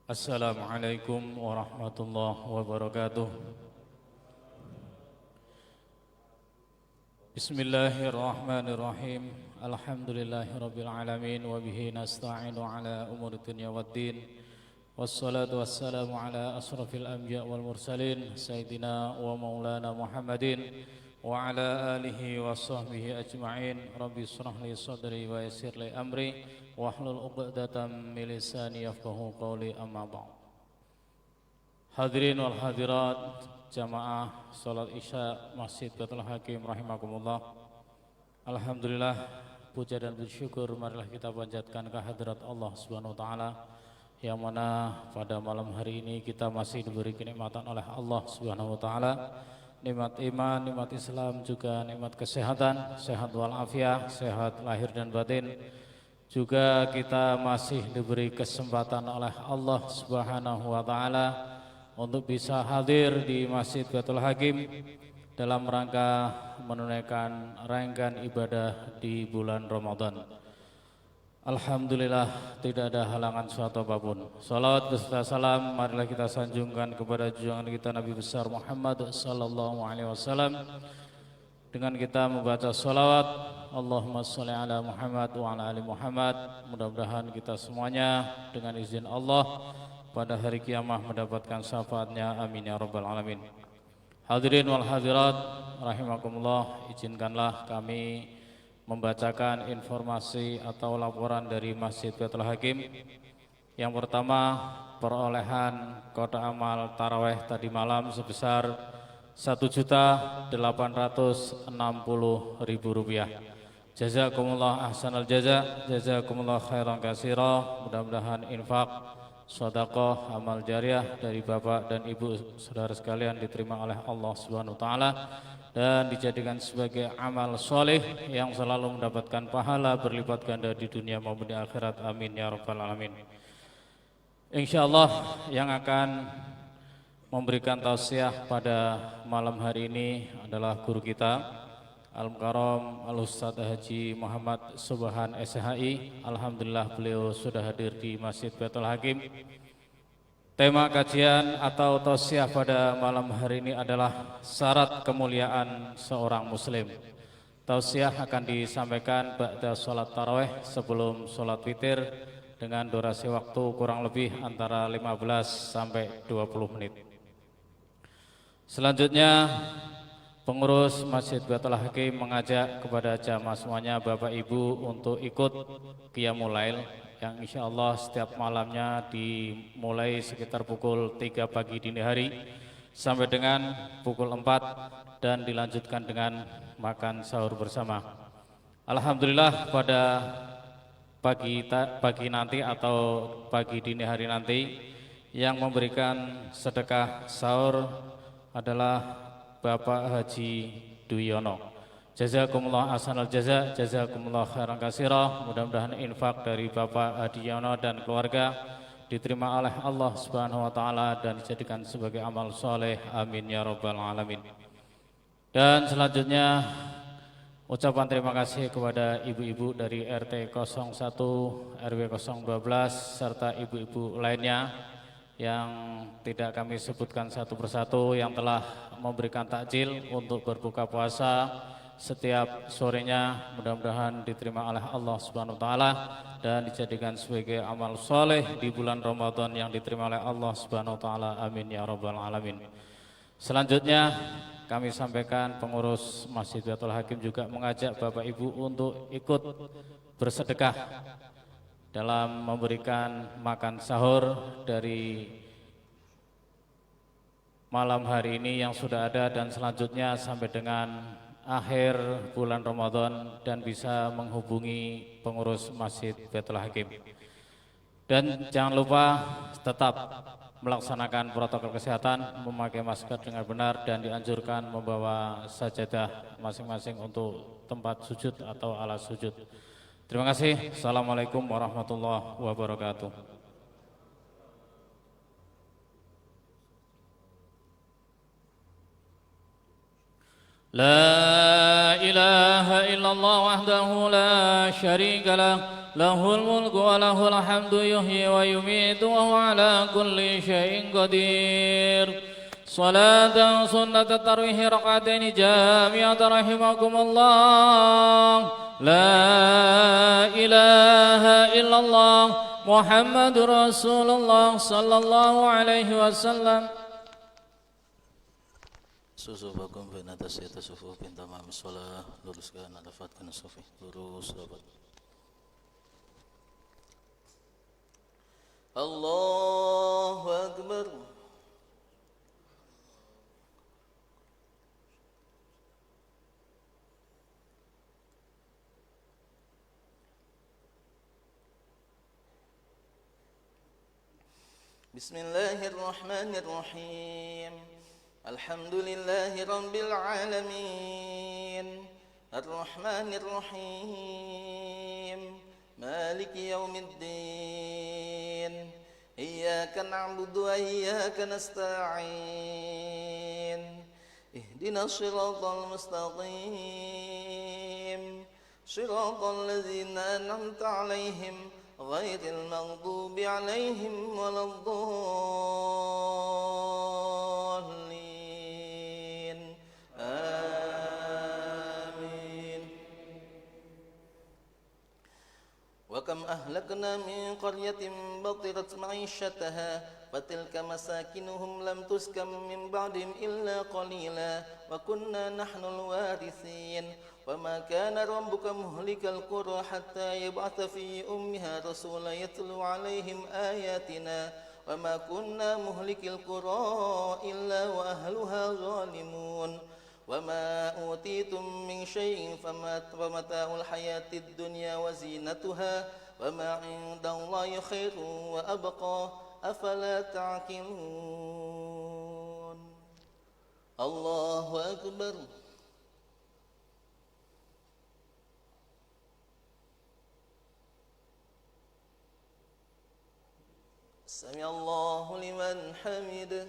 Assalamualaikum warahmatullahi wabarakatuh. Bismillahirrahmanirrahim. Alhamdulillahirabbil alamin wa bihi nasta'inu ala umuri dunya waddin. Wassalatu wassalamu ala asrafil anbiya wal mursalin sayyidina wa maulana Muhammadin wa ala alihi wa sahbihi ajma'in. Rabbi shrah li sadri wa yassir li amri wahlul 'uqdatam min lisani yafqahu qawli, amma ba'd. Hadirin wal hadirat jamaah salat Isya Masjid Baitul Hakim rahimakumullah. Alhamdulillah, puja dan bersyukur marilah kita panjatkan kehadirat Allah Subhanahu wa taala, yang mana pada malam hari ini kita masih diberi kenikmatan oleh Allah Subhanahu wa taala, nikmat iman, nikmat Islam, juga nikmat kesehatan, sehat walafiat, sehat lahir dan batin. Juga kita masih diberi kesempatan oleh Allah Subhanahu wa taala untuk bisa hadir di Masjid Baitul Hakim dalam rangka menunaikan rangkaian ibadah di bulan Ramadan. Alhamdulillah, tidak ada halangan suatu apapun. Salawat beserta salam marilah kita sanjungkan kepada junjungan kita Nabi besar Muhammad sallallahu alaihi wasallam dengan kita membaca salawat Allahumma sholli ala Muhammad wa ala ali Muhammad. Mudah-mudahan kita semuanya dengan izin Allah pada hari kiamah mendapatkan syafaatnya, amin ya rabbal alamin. Hadirin wal hadirat rahimakumullah, izinkanlah kami membacakan informasi atau laporan dari Masjid Baitul Hakim. Yang pertama, perolehan kotak amal taraweh tadi malam sebesar Rp1.860.000. Jazakumullah ahsanal jaza, jazakumullah khairan katsira. Mudah-mudahan infak, sedekah, amal jariah dari Bapak dan Ibu saudara sekalian diterima oleh Allah Subhanahu wa taala dan dijadikan sebagai amal soleh yang selalu mendapatkan pahala berlipat ganda di dunia maupun di akhirat, amin ya rabbal alamin. Insyaallah yang akan memberikan tausiah pada malam hari ini adalah guru kita Al-Mukarram Al-Ustadz Haji Muhammad Subhan SHI. Alhamdulillah beliau sudah hadir di Masjid Baitul Hakim. Tema kajian atau tausiah pada malam hari ini adalah syarat kemuliaan seorang muslim. Tausiah akan disampaikan ba'da sholat tarawih sebelum sholat witir dengan durasi waktu kurang lebih antara 15 sampai 20 menit. Selanjutnya, pengurus Masjid Baitul Hakim mengajak kepada jamaah semuanya, Bapak Ibu, untuk ikut Qiyamul Lail yang insya Allah setiap malamnya dimulai sekitar pukul 3 pagi dini hari sampai dengan pukul 4 dan dilanjutkan dengan makan sahur bersama. Alhamdulillah pada pagi nanti atau pagi dini hari nanti yang memberikan sedekah sahur adalah Bapak Haji Duyono. Jazakumullah ahsanal jaza, jazakumullah khairan katsira. Mudah-mudahan infak dari Bapak Haji Duyono dan keluarga diterima oleh Allah Subhanahu wa taala dan dijadikan sebagai amal soleh, amin ya rabbal alamin. Dan selanjutnya ucapan terima kasih kepada ibu-ibu dari RT 01, RW 012 serta ibu-ibu lainnya yang tidak kami sebutkan satu persatu yang telah memberikan takjil untuk berbuka puasa setiap sorenya. Mudah-mudahan diterima oleh Allah Subhanahu wa taala dan dijadikan sebagai amal soleh di bulan Ramadan yang diterima oleh Allah Subhanahu wa taala, amin ya rabbal alamin. Selanjutnya kami sampaikan pengurus Masjid Baitul Hakim juga mengajak Bapak Ibu untuk ikut bersedekah dalam memberikan makan sahur dari malam hari ini yang sudah ada dan selanjutnya sampai dengan akhir bulan Ramadan, dan bisa menghubungi pengurus Masjid Baitul Hakim. Dan jangan lupa tetap melaksanakan protokol kesehatan, memakai masker dengan benar, dan dianjurkan membawa sajadah masing-masing untuk tempat sujud atau alat sujud. Terima kasih. Assalamualaikum warahmatullahi wabarakatuh. La ilaha illallah wahdahu la syarika lah له الملك وله الحمد يحيي ويميت وهو على كل شيء قدير صلاة سنة التراويح ركعتين جامعة رحمكم الله لا إله إلا الله محمد رسول الله صلى الله عليه وسلم. Susufakum baina tasyata sufufin tamam shalah luruskan alafatkan sufi lurus dapat. Allahu Akbar. Bismillahirrahmanirrahim. Alhamdulillahi rabbil alamin. Ar-Rahmanir Rahim. Maliki yaumiddin. Iyyaka na'budu wa iyyaka nasta'in. Ihdinas siratal mustaqim. Siratal ladzina an'amta 'alaihim ghairil maghdubi 'alaihim waladdallin. Amin. Wa kam ahlakna min qaryatin batirat ma'ishataha fatilka masakinuhum lam tuskam min ba'dihim illa qalila wa kunna nahnul warithin. وما كان ربك مهلك القرى حتى يبعث في أمها رسولا يتلو عليهم آياتنا وما كنا مهلك القرى إلا وأهلها ظالمون وما أوتيتم من شيء فمتاع الحياة الدنيا وزينتها وما عند الله خير وأبقى أفلا تعقلون. الله أكبر. سمع الله لمن حمده.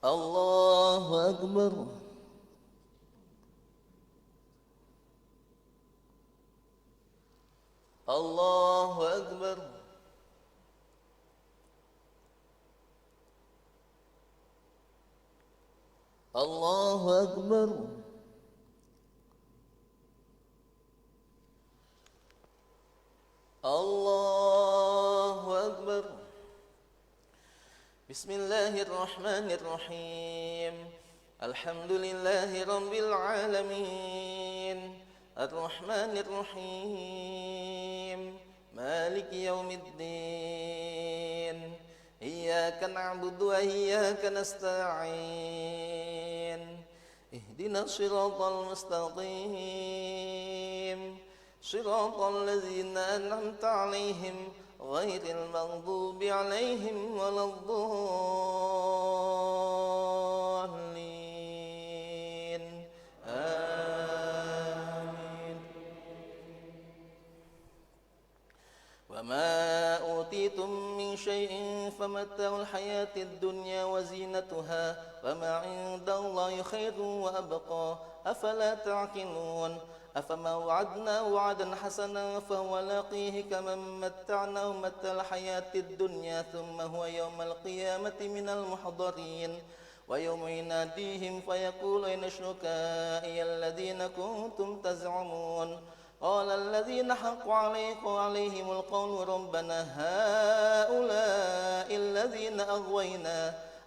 الله أكبر. الله أكبر. الله أكبر. الله أكبر. بسم الله الرحمن الرحيم. الحمد لله رب العالمين. الرحمن الرحيم. مالك يوم الدين. إياك نعبد وإياك نستعين. اهدنا الصراط المستقيم صراط الذين أنعمت عليهم غير المغضوب عليهم ولا الضالين. آمين. وما أوتيتم من شيء فمتاع الحياة الدنيا وزينتها وما عند الله خير وأبقى أفلا تعقلون. أفما وعدنا وعدا حسنا فهو لاقيه كمن متعناه متاع الحياة الدنيا ثم هو يوم القيامة من المحضرين ويوم يناديهم فيقول أين شركائي الذين كنتم تزعمون قال الذين حق عليهم القول ربنا هؤلاء الذين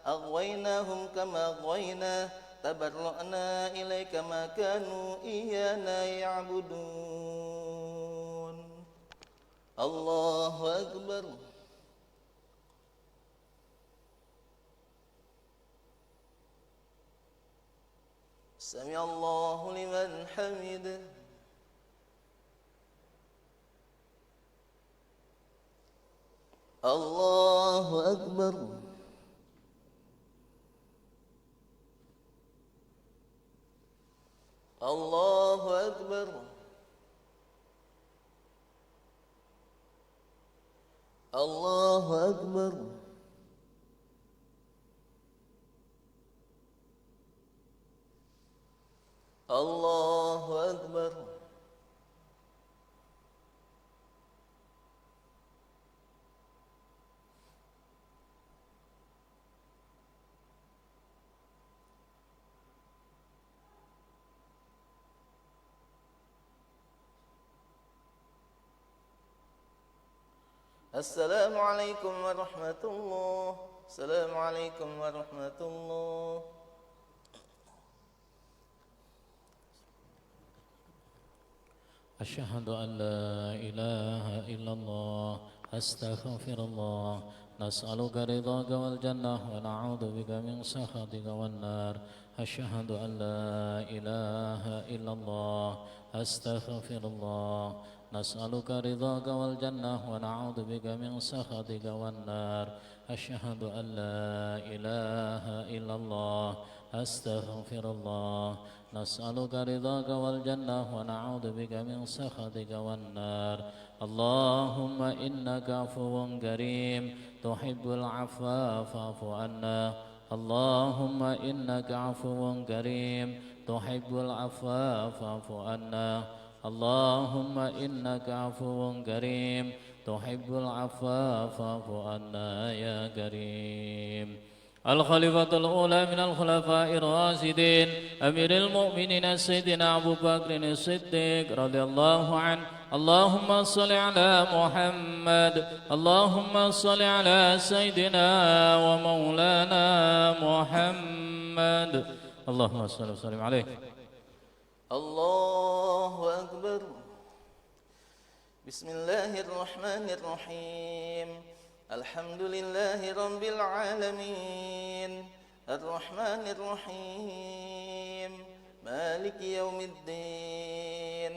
أغويناهم كما أغوينا تبرأنا إليك ما كانوا إيانا يعبدون. الله أكبر. سمع الله لمن حمده. الله أكبر. الله أكبر. الله أكبر. الله أكبر. السلام عليكم ورحمة الله. السلام عليكم ورحمة الله. أشهد أن لا إله إلا الله أستغفر الله نسألك رضاك والجنة ونعوذ بك من سخطك والنار أشهد أن لا إله إلا الله أستغفر الله نسألك رضاك والجنة ونعوذ بك من سخطك والنار أشهد أن لا إله إلا الله أستغفر الله نسألك رضاك والجنة ونعوذ بك من سخطك والنار اللهم إنك عفو كريم تحب العفو فاعف عنا اللهم إنك عفو كريم تحب العفو فاعف عنا اللهم إنك عفو كريم تحب العفو فاعف عنا يا كريم الخليفة الأولى من الخلفاء الراشدين أمير المؤمنين سيدنا أبو بكر الصديق رضي الله عنه اللهم صل على محمد اللهم صل على سيدنا ومولانا محمد اللهم صل وسلم عليه. الله أكبر. بسم الله الرحمن الرحيم الحمد لله رب العالمين الرحمن الرحيم مالك يوم الدين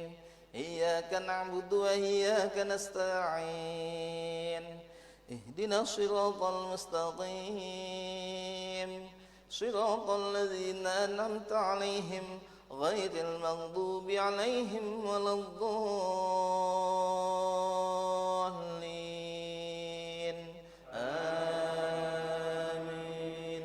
إياك نعبد وإياك نستعين اهدنا الصراط المستقيم صراط الذين أنعمت عليهم غير المغضوب عليهم ولا الضالين آمين.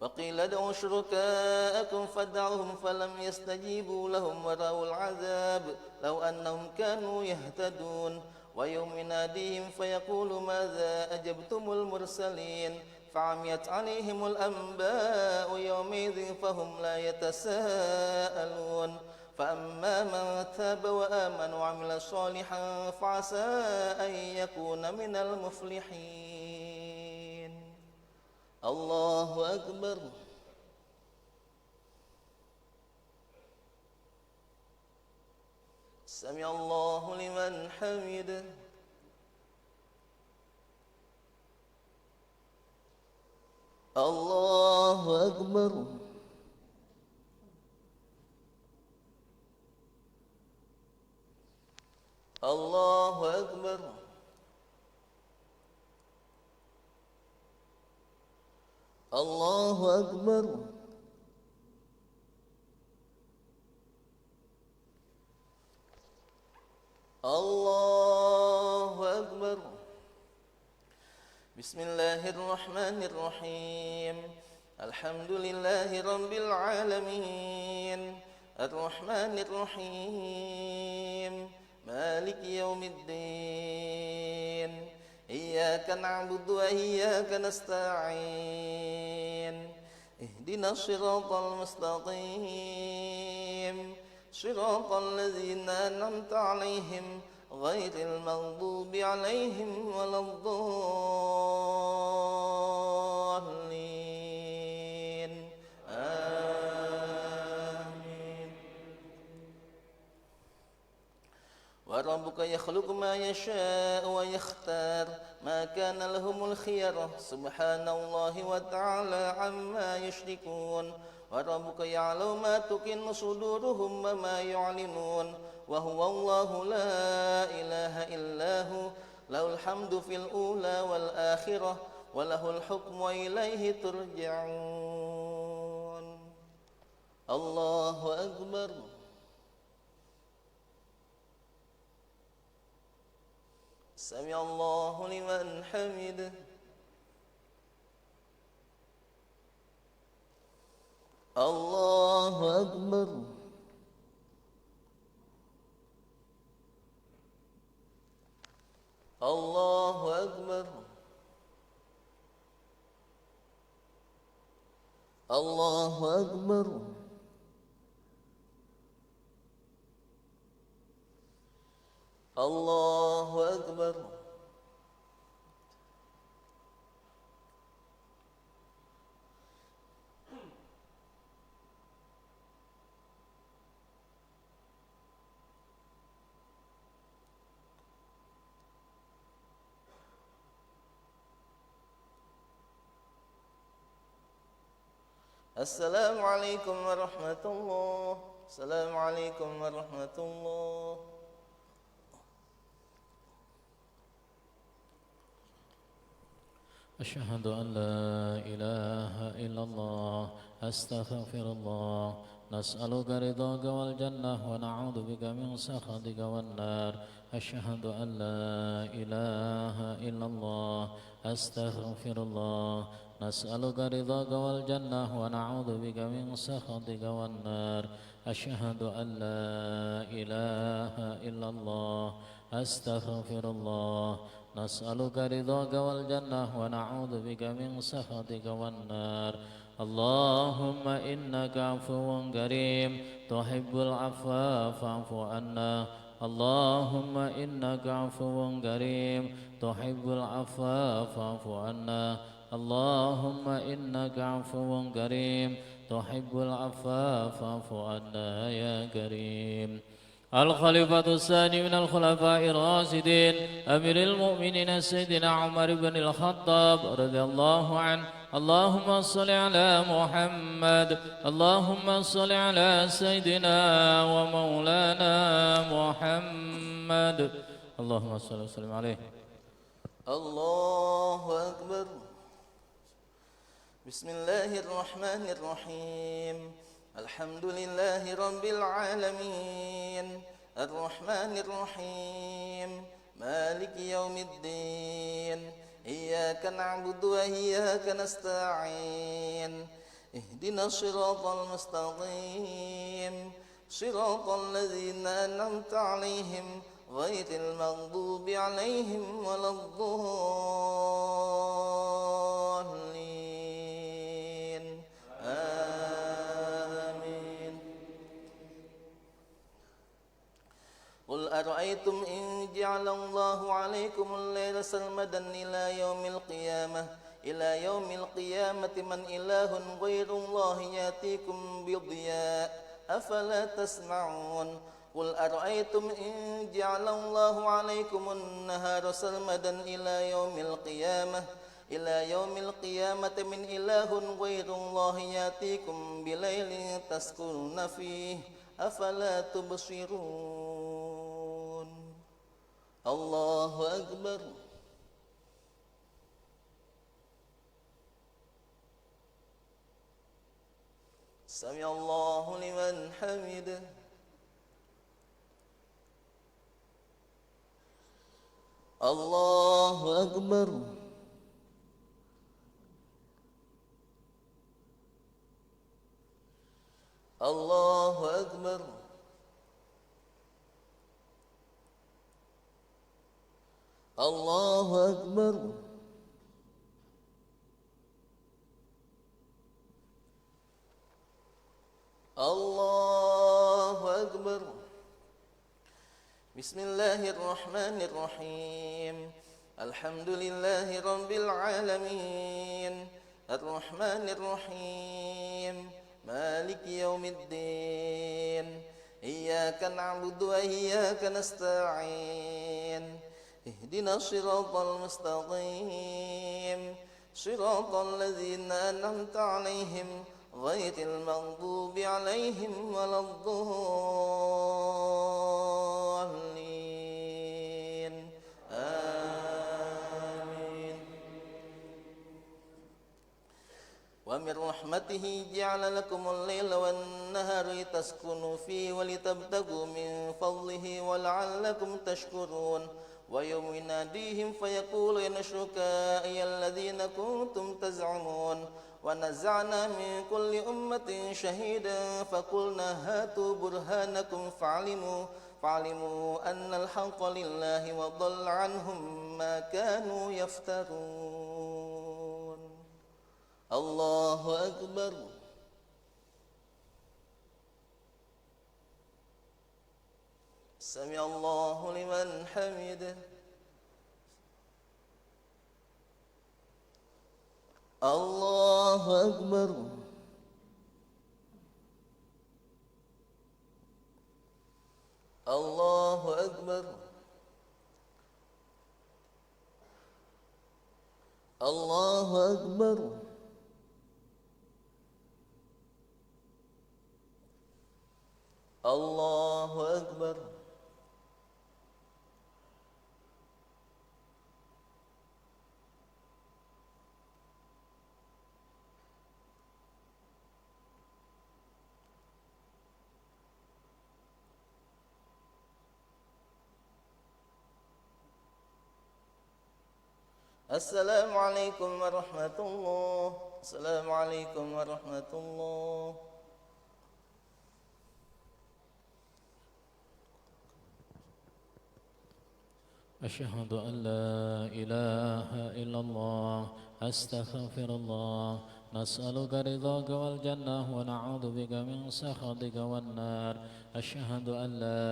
وقيل ادعوا شركاءكم فدعوهم فلم يستجيبوا لهم ورأوا العذاب لو أنهم كانوا يهتدون ويوم يناديهم فيقول ماذا أجبتم المرسلين فعميت عليهم الأنباء يومئذ فهم لا يتساءلون فأما من تاب وآمن وعمل صالحا فعسى أن يكون من المفلحين. الله أكبر. سمع الله لمن حمده. الله أكبر. الله أكبر. الله أكبر. الله أكبر. بسم الله الرحمن الرحيم الحمد لله رب العالمين الرحمن الرحيم مالك يوم الدين إياك نعبد وإياك نستعين اهدنا الصراط المستقيم صراط الذين أنعمت عليهم غير المغضوب عليهم ولا الضالين آمين. وربك يخلق ما يشاء ويختار ما كان لهم الخيرة سبحان الله وتعالى عما يشركون وربك يعلم ما تكن صدورهم وما يعلنون وهو الله لا إله إلا هو له الحمد في الأولى والآخرة وله الحكم وإليه ترجعون. الله أكبر. سمع الله لمن حمده. الله أكبر. الله أكبر. الله أكبر. الله أكبر. السلام عليكم ورحمة الله. السلام عليكم ورحمة الله. أشهد أن لا إله إلا الله أستغفر الله نسألك رضاك والجنة ونعوذ بك من سخطك والنار أشهد أن لا إله إلا الله أستغفر الله نسألك رضاك والجنة ونعوذ بك من سخطك والنار أشهد أن لا إله إلا الله أستغفر الله نسألك رضاك والجنة ونعوذ بك من سخطك والنار اللهم إنك عفو كريم تحب العفو فاعف عنا اللهم إنك عفو كريم تحب العفو فاعف عنا اللهم إنك عفو كريم تحب العفو فاعف عنا يا كريم الخليفة الثاني من الخلفاء الراشدين أمير المؤمنين سيدنا عمر بن الخطاب رضي الله عنه اللهم صل على محمد اللهم صل على سيدنا ومولانا محمد اللهم صل وسلم عليه. الله أكبر. بسم الله الرحمن الرحيم الحمد لله رب العالمين الرحمن الرحيم مالك يوم الدين إياك نعبد وإياك نستعين اهدنا الصراط المستقيم صراط الذين أنعمت عليهم غير المغضوب عليهم ولا الضالين آمين. قل أرأيتم إن جعل الله عليكم الليل سرمدا إلى يوم القيامة من إله غير الله يأتيكم بضياء أفلا تسمعون. قل أرأيتم إن جعل الله عليكم النهار سرمدا إلى يوم القيامة من إله غير الله يأتيكم بليل تسكنون فيه أفلا تبصرون. الله أكبر. سمع الله لمن حمده. الله أكبر. الله أكبر. الله أكبر. الله أكبر. بسم الله الرحمن الرحيم الحمد لله رب العالمين الرحمن الرحيم مالك يوم الدين إياك نعبد وإياك نستعين اهدنا الصراط المستقيم صراط الذين أنعمت عليهم غير المغضوب عليهم ولا الضالين آمين. ومن رحمته جعل لكم الليل والنهار لتسكنوا فيه ولتبتغوا من فضله ولعلكم تشكرون. ويوم يناديهم فيقول أين شركائي الذين كنتم تزعمون ونزعنا من كل أمة شهيدا فقلنا هاتوا برهانكم فعلموا أن الحق لله وضل عنهم ما كانوا يفترون الله أكبر سمع الله لمن حمده الله أكبر الله أكبر الله أكبر الله أكبر السلام عليكم ورحمة الله السلام عليكم ورحمة الله أشهد أن لا إله إلا الله أستغفر الله نسألك رضاك والجنة ونعوذ بك من سخطك والنار أشهد أن لا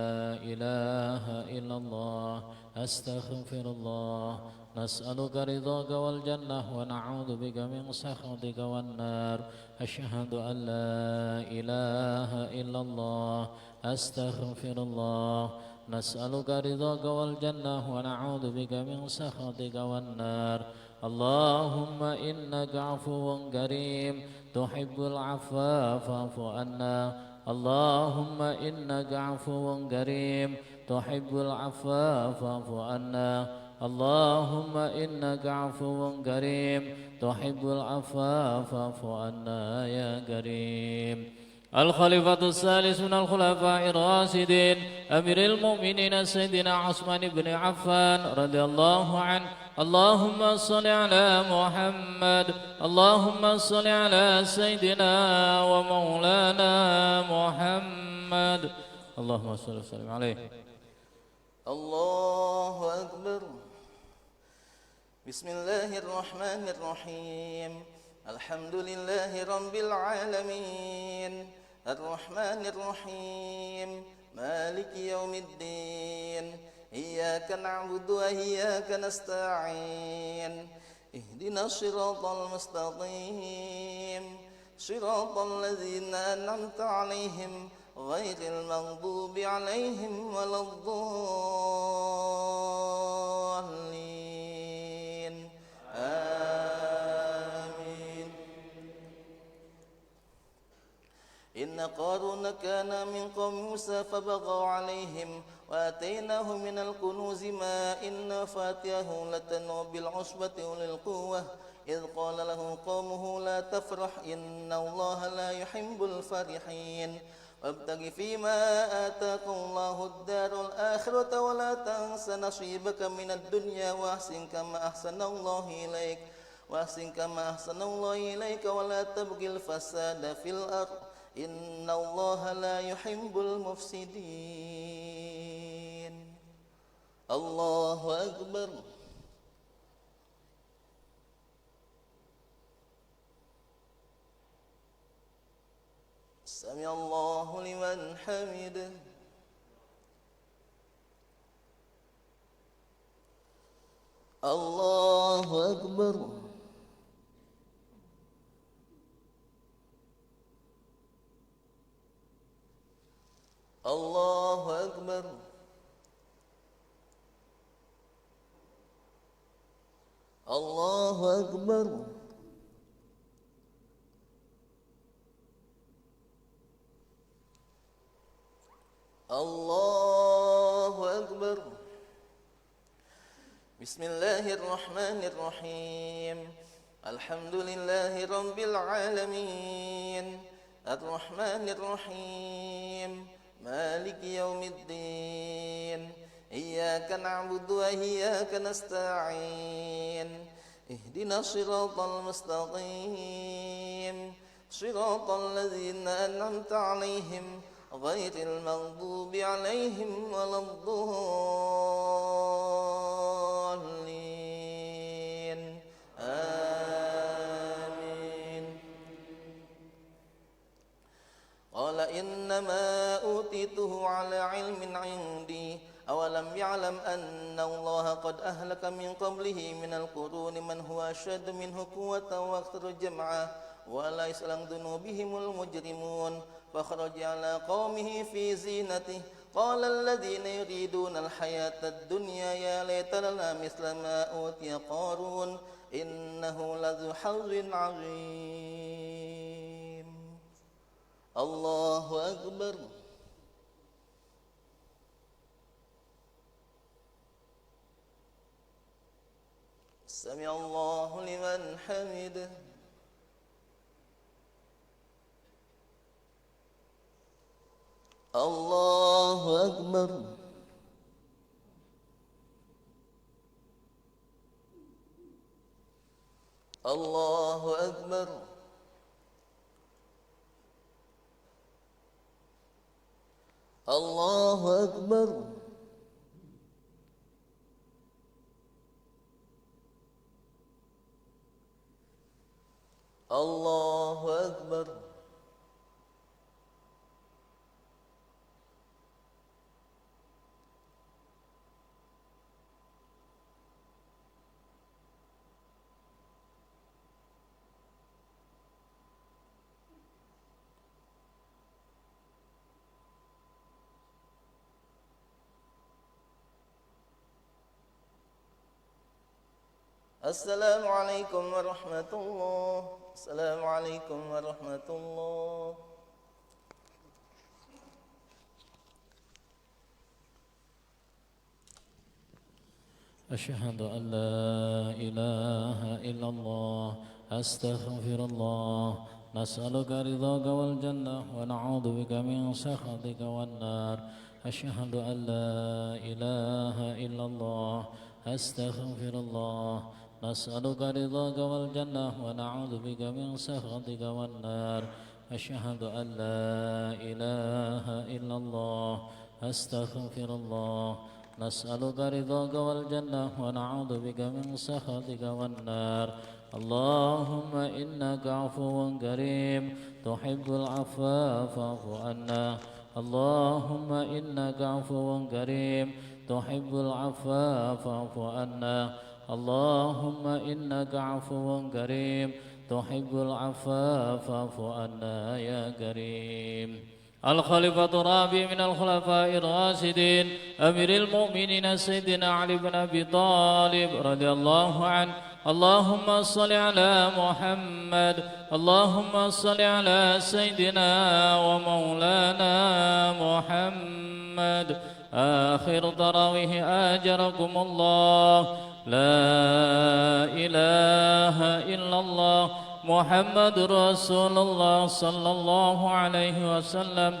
إله إلا الله أستغفر الله نسألك رضاك والجنة ونعوذ بك من سخطك والنار أشهد أن لا إله إلا الله أستغفر الله نسألك رضاك والجنة ونعوذ بك من سخطك والنار اللهم إنك عفو كريم تحب العفو فاعف عنا اللهم إنك عفو كريم تحب العفو فاعف عنا اللهم إنك عفو كريم تحب العفو فاعف عنا يا كريم الخليفة الثالث من الخلفاء الراشدين أمير المؤمنين سيدنا عثمان بن عفان رضي الله عنه اللهم صل على محمد اللهم صل على سيدنا ومولانا محمد اللهم صل وسلم عليه الله أكبر بسم الله الرحمن الرحيم الحمد لله رب العالمين الرحمن الرحيم مالك يوم الدين إياك نعبد وإياك نستعين اهدنا الصراط المستقيم صراط الذين أنعمت عليهم غير المغضوب عليهم ولا الضالين آمين إن قارون كان من قوم موسى فبغوا عليهم وآتيناه من الكنوز ما إن فاتحه لتنوء بالعصبة أولي القوة إذ قال له قومه لا تفرح إن الله لا يحب الفرحين وابتغ فيما آتاك الله الدار الآخرة ولا تنس نصيبك من الدنيا وأحسن كما أحسن الله إليك ولا تبغ الفساد في الأرض إن الله لا يحب المفسدين الله أكبر سمع الله لمن حمده الله أكبر الله أكبر الله أكبر الله أكبر بسم الله الرحمن الرحيم الحمد لله رب العالمين الرحمن الرحيم مالك يوم الدين إياك نعبد وإياك نستعين اهدنا الصراط المستقيم صراط الذين أنعمت عليهم غير المغضوب عليهم ولا الضالين آمين. قال إنما أوتيته على علم عندي أولم يعلم أن الله قد أهلك من قبله من القرون من هو أشد منه قوة وأكثر جمعا وليس عن ذنوبهم المجرمون فخرج على قومه في زينته قال الذين يريدون الحياة الدنيا يا ليت لنا مثل ما أوتي قارون إنه لذو حظ عظيم. الله أكبر. سمع الله لمن حمده. الله أكبر. الله أكبر. الله أكبر. الله أكبر. السلام عليكم ورحمة الله. السلام عليكم ورحمة الله. أشهد أن لا إله إلا الله أستغفر الله نسألك رضاك والجنة ونعوذ بك من سخطك والنار أشهد أن لا إله إلا الله أستغفر الله نسألك رضاك والجنة ونعوذ بك من سخطك والنار أشهد أن لا إله إلا الله أستغفر الله نسألك رضاك والجنة ونعوذ بك من سخطك والنار اللهم إنك عفو كريم تحب العفو فاعف عنا اللهم إنك عفو كريم تحب العفو فاعف عنا اللهم إنك عفو كريم تحب العفو فاعف عنا يا كريم. الخليفة الرابع من الخلفاء الراشدين أمير المؤمنين سيدنا علي بن أبي طالب رضي الله عنه اللهم صل على محمد اللهم صل على سيدنا ومولانا محمد آخر تراويح آجركم الله لا إله إلا الله محمد رسول الله صلى الله عليه وسلم.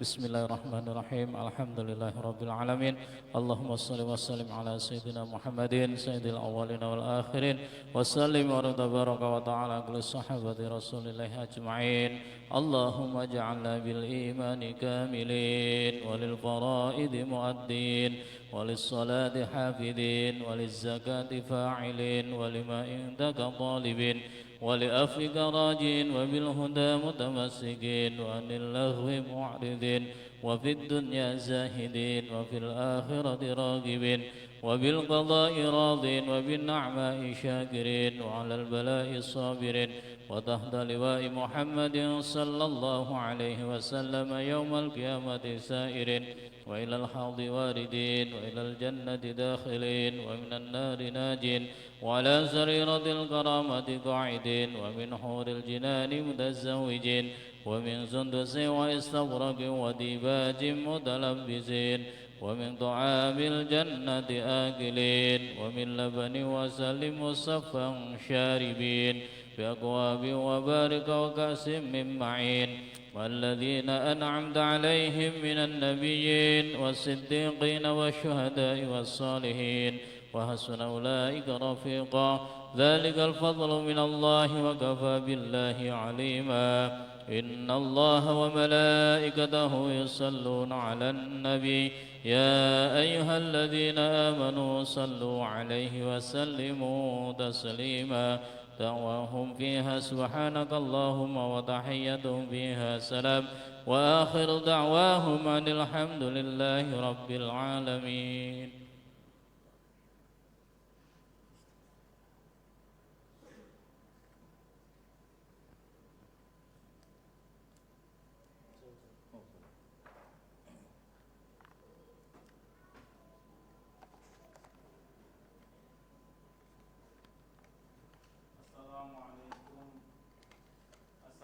Bismillahirrahmanirrahim. Alhamdulillahi rabbil alamin. Allahumma salli wa sallim ala sayyidina Muhammadin sayyidil awwalin wal akhirin wa sallim wa tabaraka wa ta'ala ala sahabati rasulillahi ajma'in. Allahumma ja'alna bil imani kamilin walil faraidi muaddin walis salati hafidin waliz zakati fa'ilin walima indaka talibin ولأفك راجين وبالهدى متمسكين وعن اللغو معرضين وفي الدنيا زاهدين وفي الآخرة راغبين وبالقضاء راضين وبالنعماء شاكرين وعلى البلاء صابرين وتحت لواء محمد صلى الله عليه وسلم يوم القيامة سائرين وإلى الحوض واردين وإلى الجنة داخلين ومن النار ناجين وعلى سريرة الكرامة قاعدين ومن حور الجنان متزوجين ومن سندس واستبرق وديباج متلبسين ومن طعام الجنة آكلين ومن لبن وسل مصفى شاربين بأكواب وبارك وكأس من معين والذين أنعمت عليهم من النبيين والصديقين والشهداء والصالحين وحسن أولئك رفيقا ذلك الفضل من الله وكفى بالله عليما إن الله وملائكته يصلون على النبي يا أيها الذين آمنوا صلوا عليه وسلموا تسليما دعواهم فيها سبحانك اللهم وتحيتهم فيها سلام وآخر دعواهم أن الحمد لله رب العالمين.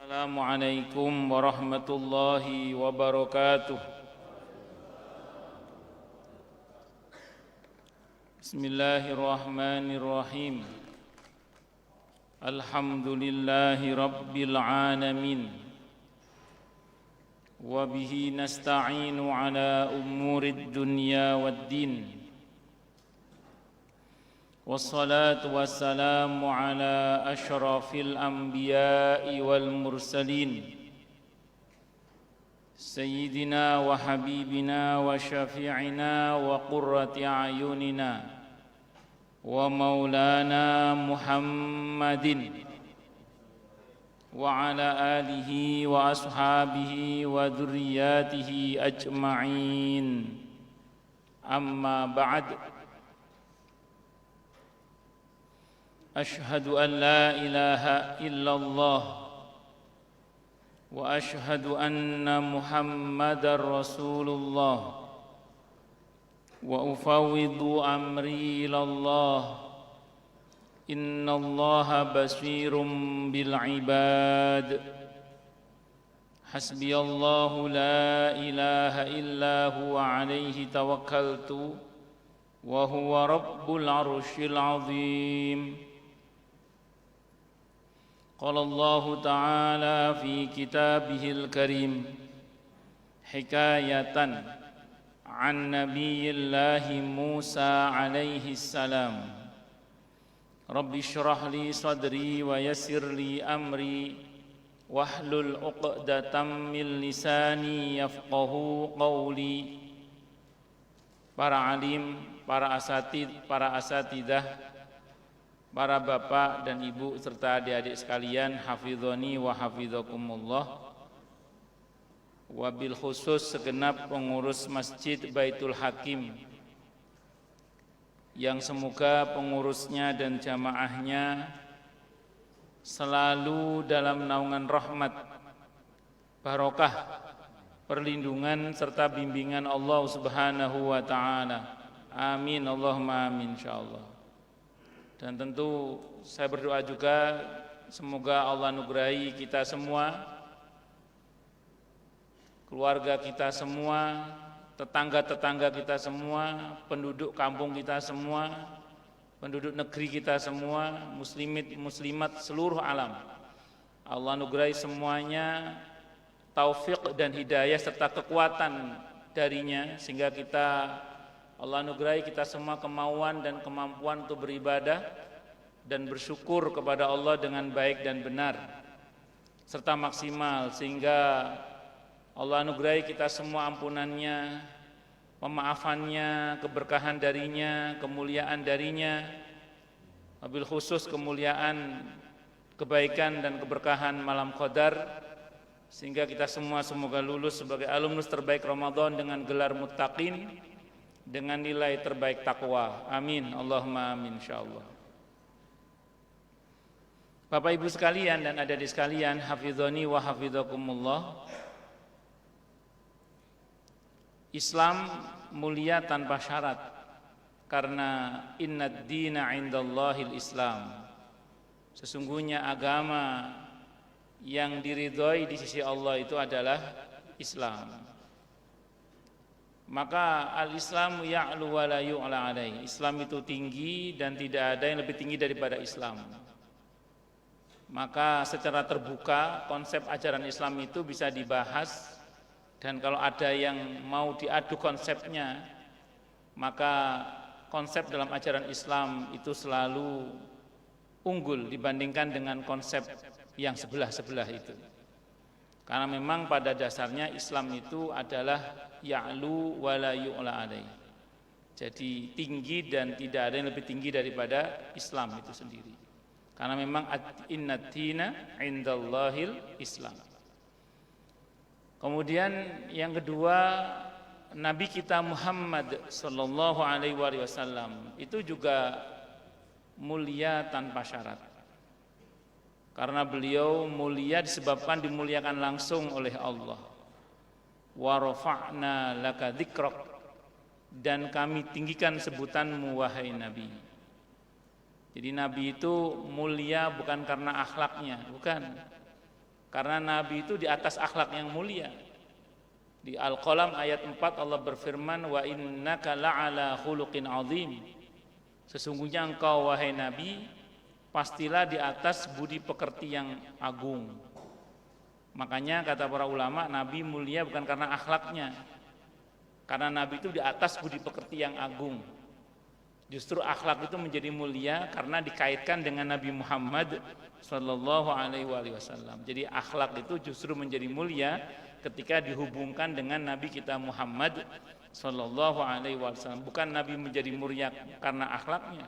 Assalamualaikum warahmatullahi wabarakatuh. Bismillahirrahmanirrahim. Alhamdulillahi rabbil alamin. Wa bihi nasta'inu ala umurid dunya waddin. والصلاة والسلام على أشرف الأنبياء والمرسلين سيدنا وحبيبنا وشفيعنا وقرة أعيننا ومولانا محمد وعلى آله وأصحابه وذرياته أجمعين أما بعد أشهد أن لا إله إلا الله وأشهد أن محمدًا رسول الله وأفوض أمري إلى الله إن الله بصير بالعباد حسبي الله لا إله إلا هو عليه توكلت وهو رب العرش العظيم قال الله تعالى في كتابه الكريم حكاية عن نبي الله موسى عليه السلام رب اشرح لي صدري ويسر لي أمري واحلل عقدة من لساني يفقه قولي. Para alim, para asatidah, para bapak dan ibu serta adik-adik sekalian, hafizhoni wa hafidhakumullah. Wabil khusus segenap pengurus Masjid Baitul Hakim yang semoga pengurusnya dan jamaahnya selalu dalam naungan rahmat, barokah, perlindungan serta bimbingan Allah Subhanahu wa taala. Amin Allahumma amin insyaallah. Dan tentu saya berdoa juga semoga Allah anugerahi kita semua, keluarga kita semua, tetangga-tetangga kita semua, penduduk kampung kita semua, penduduk negeri kita semua, muslimat seluruh alam. Allah anugerahi semuanya taufik dan hidayah serta kekuatan darinya sehingga Allah anugerahi kita semua kemauan dan kemampuan untuk beribadah dan bersyukur kepada Allah dengan baik dan benar serta maksimal sehingga Allah anugerahi kita semua ampunannya, pemaafannya, keberkahan darinya, kemuliaan darinya, wabil khusus kemuliaan, kebaikan dan keberkahan malam qadar sehingga kita semua semoga lulus sebagai alumnus terbaik Ramadan dengan gelar muttaqin dengan nilai terbaik takwa. Amin Allahumma amin insyaallah. Bapak Ibu sekalian dan adik-adik sekalian, hafizhoni wa hafidhakumullah. Islam mulia tanpa syarat karena innad dina indallahil Islam. Sesungguhnya agama yang diridhoi di sisi Allah itu adalah Islam. Maka al-Islamu ya'lu wa la yu'la alaih. Islam itu tinggi dan tidak ada yang lebih tinggi daripada Islam. Maka secara terbuka konsep ajaran Islam itu bisa dibahas, dan kalau ada yang mau diadu konsepnya, maka konsep dalam ajaran Islam itu selalu unggul dibandingkan dengan konsep yang sebelah-sebelah itu. Karena memang pada dasarnya Islam itu adalah ya'lu wa la yu'la alaih. Jadi tinggi dan tidak ada yang lebih tinggi daripada Islam itu sendiri. Karena memang innad dina indallahil Islam. Kemudian yang kedua, Nabi kita Muhammad sallallahu alaihi wasallam itu juga mulia tanpa syarat. Karena beliau mulia disebabkan dimuliakan langsung oleh Allah. Wa rafa'na laka dzikrak, dan kami tinggikan sebutanmu wahai Nabi. Jadi Nabi itu mulia bukan karena akhlaknya, bukan. Karena Nabi itu di atas akhlak yang mulia. Di Al-Qalam ayat 4 Allah berfirman, wa innaka la'ala khuluqin azim. Sesungguhnya engkau wahai Nabi pastilah di atas budi pekerti yang agung. Makanya kata para ulama, Nabi mulia bukan karena akhlaknya, karena Nabi itu di atas budi pekerti yang agung. Justru akhlak itu menjadi mulia karena dikaitkan dengan Nabi Muhammad sallallahu alaihi wasallam. Jadi akhlak itu justru menjadi mulia ketika dihubungkan dengan Nabi kita Muhammad sallallahu alaihi wasallam. Bukan Nabi menjadi mulia karena akhlaknya,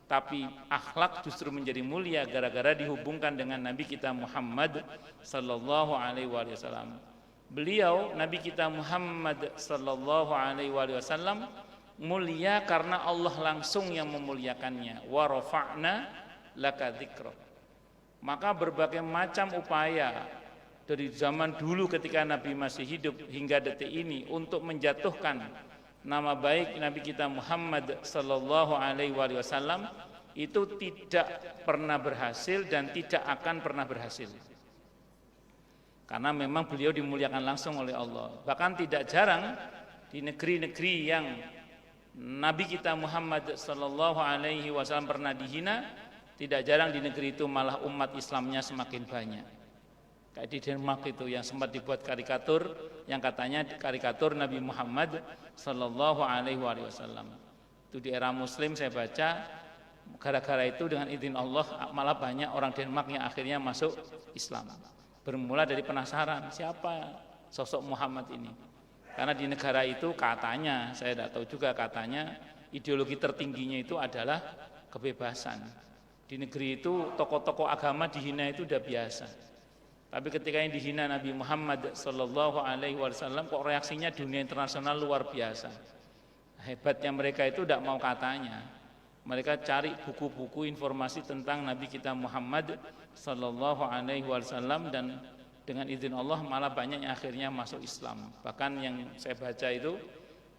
tapi akhlak justru menjadi mulia gara-gara dihubungkan dengan Nabi kita Muhammad sallallahu alaihi wasallam. Beliau Nabi kita Muhammad sallallahu alaihi wasallam mulia karena Allah langsung yang memuliakannya. Wa rafa'na laka dzikrak. Maka berbagai macam upaya dari zaman dulu ketika Nabi masih hidup hingga detik ini untuk menjatuhkan nama baik Nabi kita Muhammad sallallahu alaihi wasallam itu tidak pernah berhasil dan tidak akan pernah berhasil. Karena memang beliau dimuliakan langsung oleh Allah. Bahkan tidak jarang di negeri-negeri yang Nabi kita Muhammad sallallahu alaihi wasallam pernah dihina, tidak jarang di negeri itu malah umat Islamnya semakin banyak. Kayak di Denmark itu yang sempat dibuat karikatur yang katanya karikatur Nabi Muhammad sallallahu alaihi wasallam. Itu di era Muslim saya baca, gara-gara itu dengan izin Allah malah banyak orang Denmark yang akhirnya masuk Islam. Bermula dari penasaran siapa sosok Muhammad ini. Karena di negara itu katanya, saya tidak tahu juga, katanya ideologi tertingginya itu adalah kebebasan. Di negeri itu tokoh-tokoh agama dihina itu udah biasa. Tapi ketika yang dihina Nabi Muhammad sallallahu alaihi wasallam, kok reaksinya dunia internasional luar biasa. Hebatnya mereka itu tidak mau katanya. Mereka cari buku-buku informasi tentang Nabi kita Muhammad sallallahu alaihi wasallam, dan dengan izin Allah malah banyak yang akhirnya masuk Islam. Bahkan yang saya baca itu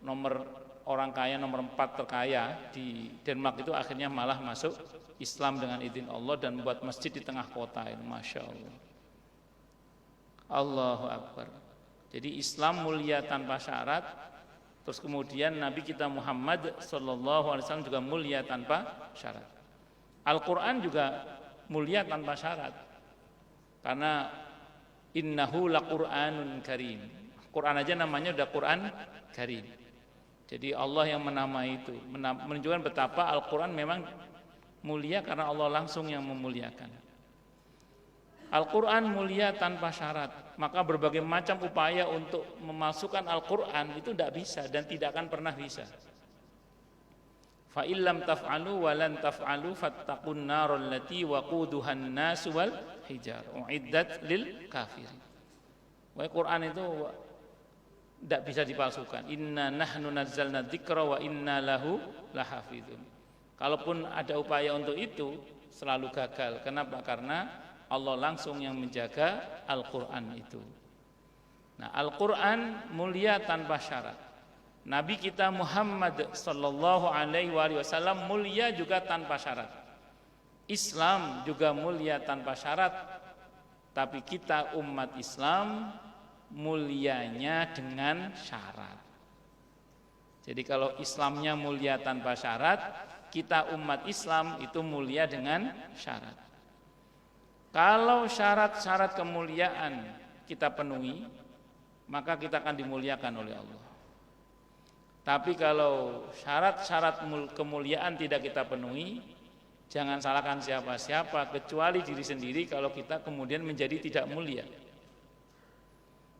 nomor orang kaya nomor 4 terkaya di Denmark itu akhirnya malah masuk Islam dengan izin Allah dan buat masjid di tengah kota. Masya Allah. Allahu Akbar. Jadi Islam mulia tanpa syarat. Terus kemudian Nabi kita Muhammad sallallahu alaihi wasallam juga mulia tanpa syarat. Al-Quran juga mulia tanpa syarat. Karena innahu laqur'anun karim. Quran aja namanya udah Quran karim. Jadi Allah yang menamai itu, menunjukkan betapa Al-Quran memang mulia karena Allah langsung yang memuliakan. Al-Quran mulia tanpa syarat. Maka berbagai macam upaya untuk memasukkan Al-Quran itu tidak bisa dan tidak akan pernah bisa. Fa illam taf'alu wa lan taf'alu fattaqun narul lati waquduhan nas wal hijar uiddat lil kafirin. Wa Quran itu tidak bisa dipalsukan. Inna nahnu nazzalna dzikra wa inna lahu lahafizun. Kalaupun ada upaya untuk itu selalu gagal. Kenapa? Karena Allah langsung yang menjaga Al-Quran itu. Nah, Al-Quran mulia tanpa syarat. Nabi kita Muhammad sallallahu alaihi wasallam mulia juga tanpa syarat. Islam juga mulia tanpa syarat. Tapi kita umat Islam mulianya dengan syarat. Jadi kalau Islamnya mulia tanpa syarat, kita umat Islam itu mulia dengan syarat. Kalau syarat-syarat kemuliaan kita penuhi, maka kita akan dimuliakan oleh Allah. Tapi kalau syarat-syarat kemuliaan tidak kita penuhi, Jangan salahkan siapa-siapa kecuali diri sendiri kalau kita kemudian menjadi tidak mulia.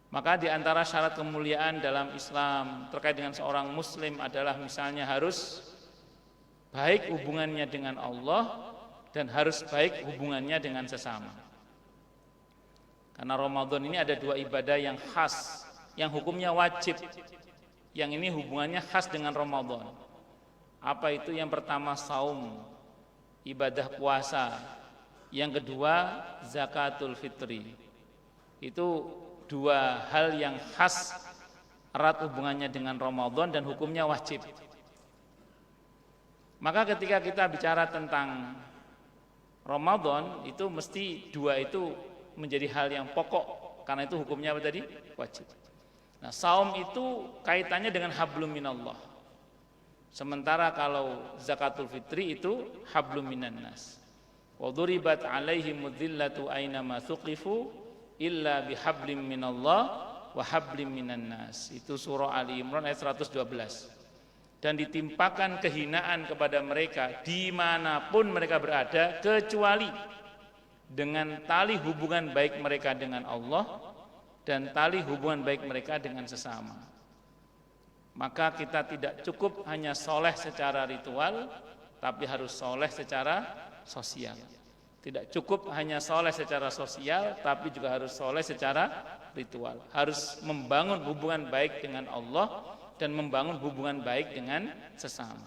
Maka di antara syarat kemuliaan dalam Islam terkait dengan seorang muslim adalah misalnya harus baik hubungannya dengan Allah dan harus baik hubungannya dengan sesama. Karena Ramadan ini ada 2 ibadah yang khas, yang hukumnya wajib. Yang ini hubungannya khas dengan Ramadan. Apa itu? Yang pertama saum, ibadah puasa. Yang kedua zakatul fitri. Itu 2 hal yang khas erat hubungannya dengan Ramadan dan hukumnya wajib. Maka ketika kita bicara tentang Ramadan itu mesti 2 itu menjadi hal yang pokok, karena itu hukumnya apa tadi? Wajib. Nah, saum itu kaitannya dengan hablum minallah. Sementara kalau zakatul fitri itu hablum minan nas. Wa duribat alaihimudz dzillatu aina ma thuqifu illa bihablim minallah wa hablim minan nas. Itu surah Ali Imran ayat 112. Dan ditimpakan kehinaan kepada mereka dimanapun mereka berada kecuali dengan tali hubungan baik mereka dengan Allah dan tali hubungan baik mereka dengan sesama. Maka kita tidak cukup hanya soleh secara ritual, tapi harus soleh secara sosial. Tidak cukup hanya soleh secara sosial, tapi juga harus soleh secara ritual. Harus membangun hubungan baik dengan Allah dan membangun hubungan baik dengan sesama.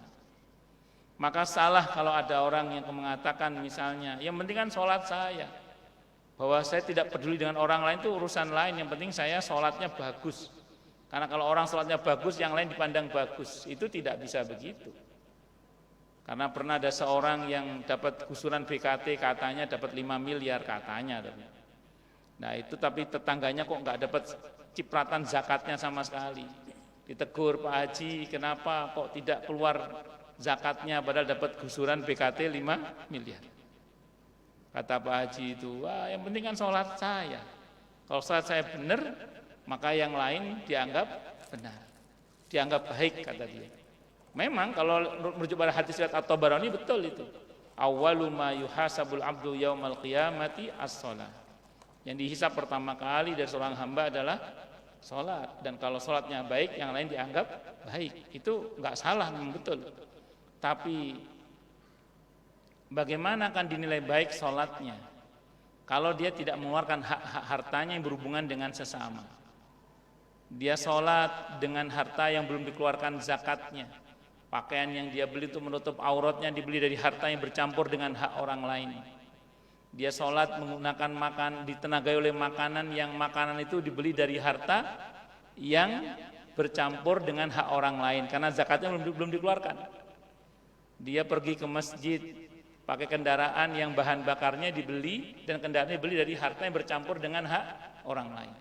Maka salah kalau ada orang yang mengatakan misalnya, yang penting kan sholat saya, bahwa saya tidak peduli dengan orang lain itu urusan lain, yang penting saya sholatnya bagus. Karena kalau orang sholatnya bagus, yang lain dipandang bagus. Itu tidak bisa begitu. Karena pernah ada seorang yang dapat gusuran BKT, katanya dapat 5 miliar katanya. Nah itu tapi tetangganya kok nggak dapat cipratan zakatnya sama sekali. Ditegur, Pak Haji, kenapa kok tidak keluar zakatnya padahal dapat gusuran BKT 5 miliar. Kata Pak Haji itu, wah yang penting kan sholat saya. Kalau sholat saya benar, maka yang lain dianggap benar, dianggap baik, kata dia. Memang kalau merujuk pada hadis riwayat At-Tabarani betul itu. Awwalu ma yuhasabul abdu yaumal qiyamati as-shalah. Yang dihisab pertama kali dari seorang hamba adalah sholat. Dan kalau sholatnya baik, yang lain dianggap baik. Itu enggak salah, memang betul. Tapi bagaimana akan dinilai baik sholatnya kalau dia tidak mengeluarkan hak-hak hartanya yang berhubungan dengan sesama? Dia sholat dengan harta yang belum dikeluarkan zakatnya. Pakaian yang dia beli itu menutup auratnya dibeli dari harta yang bercampur dengan hak orang lain. Dia sholat menggunakan ditenagai oleh makanan yang makanan itu dibeli dari harta yang bercampur dengan hak orang lain karena zakatnya belum dikeluarkan. Dia pergi ke masjid pakai kendaraan yang bahan bakarnya dibeli dan kendaraannya dibeli dari harta yang bercampur dengan hak orang lain.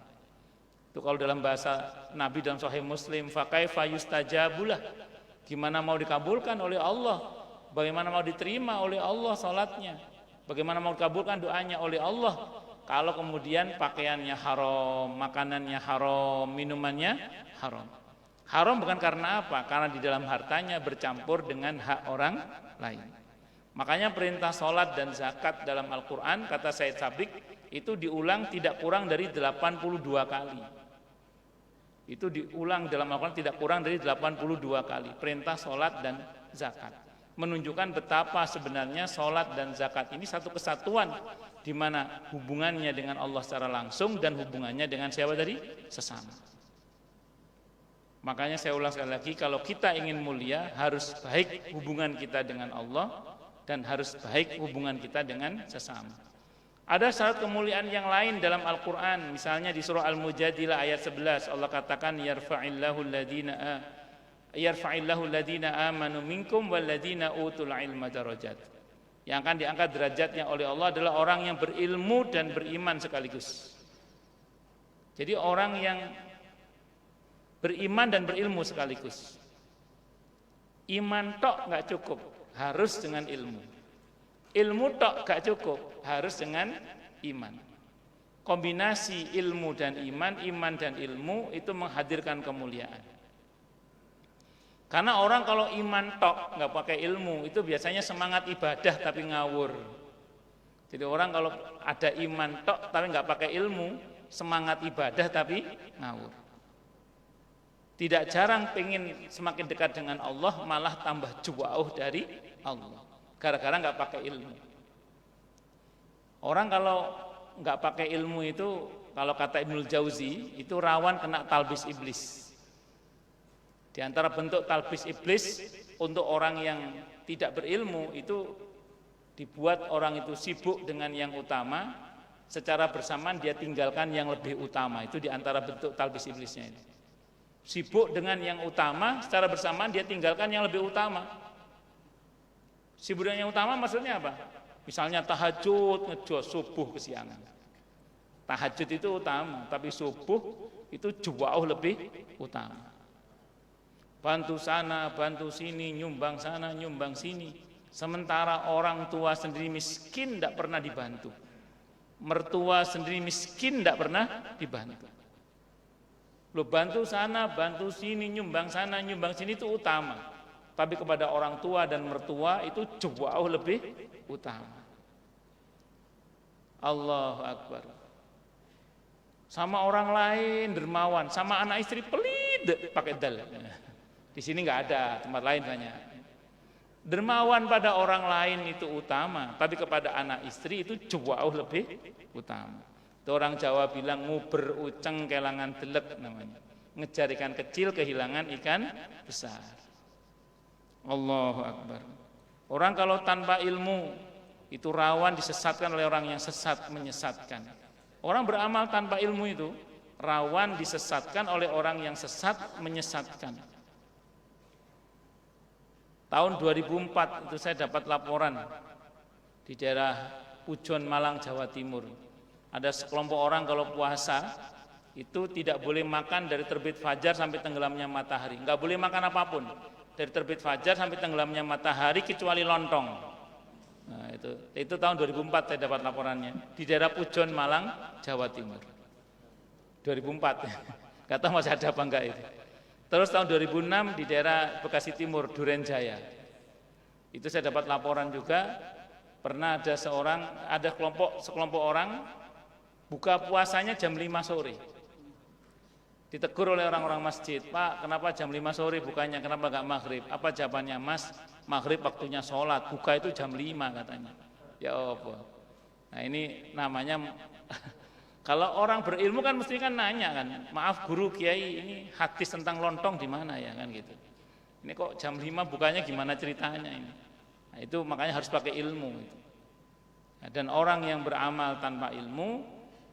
Itu kalau dalam bahasa Nabi dalam Sahih Muslim, fakaifa yustajabulah. Gimana mau dikabulkan oleh Allah? Bagaimana mau diterima oleh Allah salatnya? Bagaimana mau dikabulkan doanya oleh Allah kalau kemudian pakaiannya haram, makanannya haram, minumannya haram? Haram bukan karena apa? Karena di dalam hartanya bercampur dengan hak orang lain. Makanya perintah salat dan zakat dalam Al-Qur'an, kata Said Sabiq, itu diulang tidak kurang dari 82 kali. Itu diulang dalam Al-Quran tidak kurang dari 82 kali perintah sholat dan zakat, menunjukkan betapa sebenarnya sholat dan zakat ini satu kesatuan di mana hubungannya dengan Allah secara langsung dan hubungannya dengan siapa tadi? Sesama. Makanya saya ulang sekali lagi, kalau kita ingin mulia harus baik hubungan kita dengan Allah dan harus baik hubungan kita dengan sesama. Ada syarat kemuliaan yang lain dalam Al-Quran. Misalnya di surah Al-Mujadilah ayat 11 Allah katakan yarfa'illahu alladhina amanu minkum walladhina utul ilma darajat. Yang akan diangkat derajatnya oleh Allah adalah orang yang berilmu dan beriman sekaligus. Jadi orang yang beriman dan berilmu sekaligus. Iman tok nggak cukup, harus dengan ilmu. Ilmu tok gak cukup, harus dengan iman. Kombinasi ilmu dan iman dan ilmu itu menghadirkan kemuliaan. Karena orang kalau iman tok nggak pakai ilmu itu biasanya semangat ibadah tapi ngawur. Jadi orang kalau ada iman tok tapi nggak pakai ilmu, semangat ibadah tapi ngawur. Tidak jarang pengen semakin dekat dengan Allah malah tambah jauh dari Allah. Gara-gara nggak pakai ilmu. Orang kalau nggak pakai ilmu itu, kalau kata Ibnul Jauzi itu rawan kena talbis iblis. Di antara bentuk talbis iblis untuk orang yang tidak berilmu itu dibuat orang itu sibuk dengan yang utama, secara bersamaan dia tinggalkan yang lebih utama. Itu di antara bentuk talbis iblisnya ini. Sibuk dengan yang utama, secara bersamaan dia tinggalkan yang lebih utama. Sibuk dengan yang utama maksudnya apa? Misalnya tahajud, ngejos subuh kesiangan. Tahajud itu utama, tapi subuh itu jauh lebih utama. Bantu sana, bantu sini, nyumbang sana, nyumbang sini. Sementara orang tua sendiri miskin tidak pernah dibantu. Mertua sendiri miskin tidak pernah dibantu. Lo bantu sana, bantu sini, nyumbang sana, nyumbang sini itu utama. Tapi kepada orang tua dan mertua itu jauh lebih utama. Allahu Akbar. Sama orang lain dermawan, sama anak istri pelit pakai dal. Di sini nggak ada, tempat lain banyak. Dermawan pada orang lain itu utama, tapi kepada anak istri itu jauh lebih utama. Itu orang Jawa bilang nguber uceng kelangan delek namanya. Ngejar ikan kecil kehilangan ikan besar. Allahu Akbar. Orang kalau tanpa ilmu itu rawan disesatkan oleh orang yang sesat menyesatkan. Orang beramal tanpa ilmu itu rawan disesatkan oleh orang yang sesat menyesatkan. Tahun 2004 itu saya dapat laporan di daerah Pujon, Malang, Jawa Timur. Ada sekelompok orang kalau puasa itu tidak boleh makan dari terbit fajar sampai tenggelamnya matahari. Enggak boleh makan apapun dari terbit fajar sampai tenggelamnya matahari kecuali lontong. Nah, itu tahun 2004 saya dapat laporannya di daerah Pujon, Malang, Jawa Timur. 2004. Enggak tahu masih ada apa enggak itu. Terus tahun 2006 di daerah Bekasi Timur, Duren Jaya. Itu saya dapat laporan juga, pernah ada sekelompok orang buka puasanya jam 5 sore. Ditegur oleh orang-orang masjid, Pak, kenapa jam 5 sore bukanya, kenapa enggak maghrib? Apa jawabannya? Mas, maghrib waktunya sholat, buka itu jam 5 katanya. Ya Allah. Nah ini namanya kalau orang berilmu kan mesti kan nanya kan, maaf guru kiai ini hadis tentang lontong di mana ya kan gitu. Ini kok jam 5 bukanya gimana ceritanya ini. Nah, itu makanya harus pakai ilmu itu. Nah, dan orang yang beramal tanpa ilmu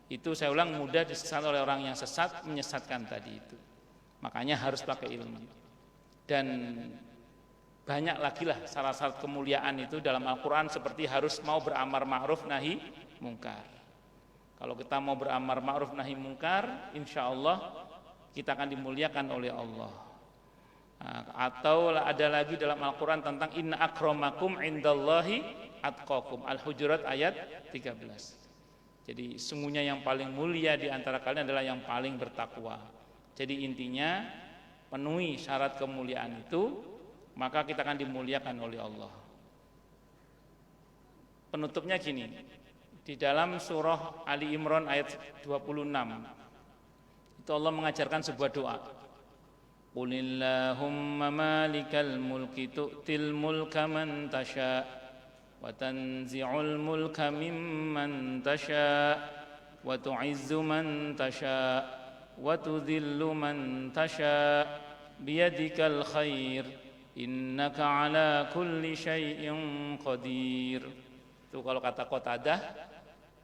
itu saya ulang mudah disesat oleh orang yang sesat menyesatkan tadi itu. Makanya harus pakai ilmu. Dan banyak lagi lah syarat-syarat kemuliaan itu dalam Al-Qur'an seperti harus mau beramar ma'ruf nahi mungkar. Kalau kita mau beramar ma'ruf nahi mungkar, insya Allah kita akan dimuliakan oleh Allah. Nah, atau ada lagi dalam Al-Quran tentang inna akramakum indallahi atqakum. Al-Hujurat ayat 13. Jadi sungguhnya yang paling mulia di antara kalian adalah yang paling bertakwa. Jadi intinya penuhi syarat kemuliaan itu, maka kita akan dimuliakan oleh Allah. Penutupnya gini. Di dalam surah Ali Imran ayat 26 itu Allah mengajarkan sebuah doa. Qulillahumma malikal mulki tu'til mulka man tasha wa tanzi'ul mulka mimman tasha wa tu'izzu man tasha wa tudhillu man tasha biyadikal khair innaka ala kulli syai'in qadir. Itu kalau kata Qatadah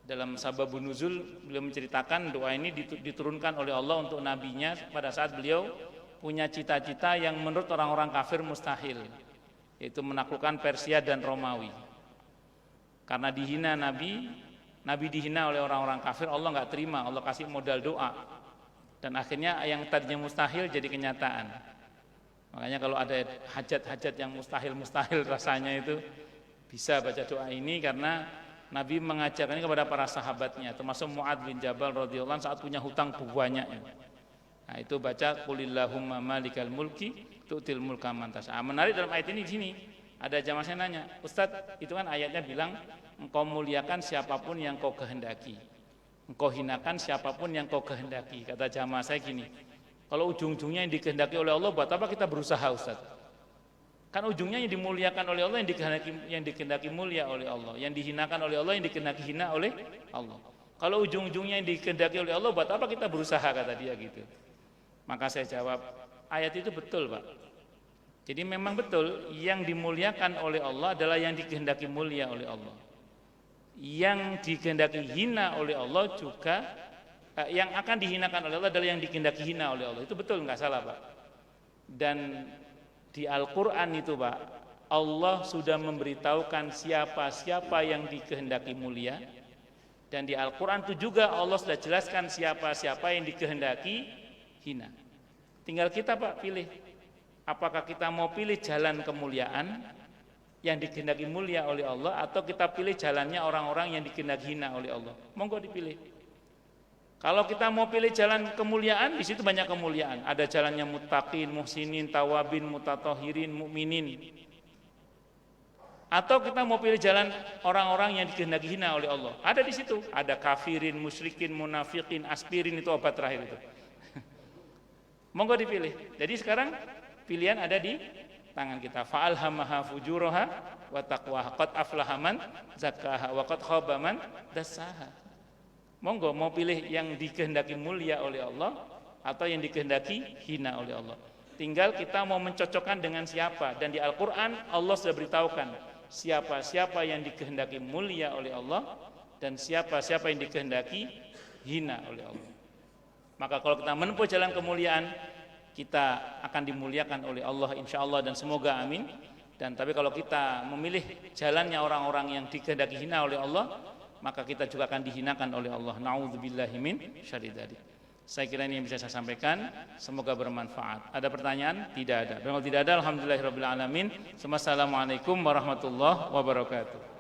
dalam Sababun Nuzul beliau menceritakan doa ini diturunkan oleh Allah untuk nabinya pada saat beliau punya cita-cita yang menurut orang-orang kafir mustahil, yaitu menaklukkan Persia dan Romawi. Karena dihina Nabi dihina oleh orang-orang kafir, Allah nggak terima, Allah kasih modal doa. Dan akhirnya yang tadinya mustahil jadi kenyataan. Makanya kalau ada hajat-hajat yang mustahil rasanya itu bisa baca doa ini karena Nabi mengajarkannya kepada para sahabatnya, termasuk Mu'adz bin Jabal radhiyallahu anhu saat punya hutang banyak. Nah, itu baca qulillahumma malikal mulki tu'til mulka man tasha. Menarik dalam ayat ini di sini ada jamaah saya nanya, Ustadz, itu kan ayatnya bilang engkau muliakan siapapun yang kau kehendaki, engkau hinakan siapapun yang kau kehendaki. Kata jamaah saya gini, kalau ujung-ujungnya yang dikehendaki oleh Allah, buat apa kita berusaha, Ustadz? Kan ujungnya yang dimuliakan oleh Allah, yang dikehendaki mulia oleh Allah, yang dihinakan oleh Allah, yang dikehendaki hina oleh Allah. Kalau ujung-ujungnya yang dikehendaki oleh Allah, buat apa kita berusaha, kata dia gitu. Maka saya jawab, ayat itu betul, Pak. Jadi memang betul yang dimuliakan oleh Allah adalah yang dikehendaki mulia oleh Allah. Yang dikehendaki hina oleh Allah juga yang akan dihinakan oleh Allah adalah yang dikehendaki hina oleh Allah. Itu betul, nggak salah, Pak. Dan di Al-Qur'an itu, Pak, Allah sudah memberitahukan siapa-siapa yang dikehendaki mulia. Dan di Al-Qur'an itu juga Allah sudah jelaskan siapa-siapa yang dikehendaki hina. Tinggal kita, Pak, pilih. Apakah kita mau pilih jalan kemuliaan yang dikehendaki mulia oleh Allah, atau kita pilih jalannya orang-orang yang dikehendaki hina oleh Allah? Monggo dipilih. Kalau kita mau pilih jalan kemuliaan, di situ banyak kemuliaan. Ada jalannya muttaqin, muhsinin, tawabin, mutatahirin, mukminin. Atau kita mau pilih jalan orang-orang yang dikehendaki hina oleh Allah. Ada di situ. Ada kafirin, musyrikin, munafikin, aspirin, itu obat terakhir itu. Monggo dipilih. Jadi sekarang pilihan ada di tangan kita. Fa'alhamaha fujuraha wa taqwaha. Qad aflaha man zakkaha wa qad khaba man dassaha. Monggo mau pilih yang dikehendaki mulia oleh Allah atau yang dikehendaki hina oleh Allah. Tinggal kita mau mencocokkan dengan siapa. Dan di Al-Qur'an Allah sudah beritahukan siapa-siapa yang dikehendaki mulia oleh Allah dan siapa-siapa yang dikehendaki hina oleh Allah. Maka kalau kita menempuh jalan kemuliaan, kita akan dimuliakan oleh Allah insyaallah dan semoga amin. Dan tapi kalau kita memilih jalannya orang-orang yang dikehendaki hina oleh Allah, maka kita juga akan dihinakan oleh Allah. Na'udzubillahi min syarri dzalik. Saya kira ini yang bisa saya sampaikan, semoga bermanfaat. Ada pertanyaan? Tidak ada. Kalau tidak ada, alhamdulillahirabbil alamin. Wassalamualaikum warahmatullahi wabarakatuh.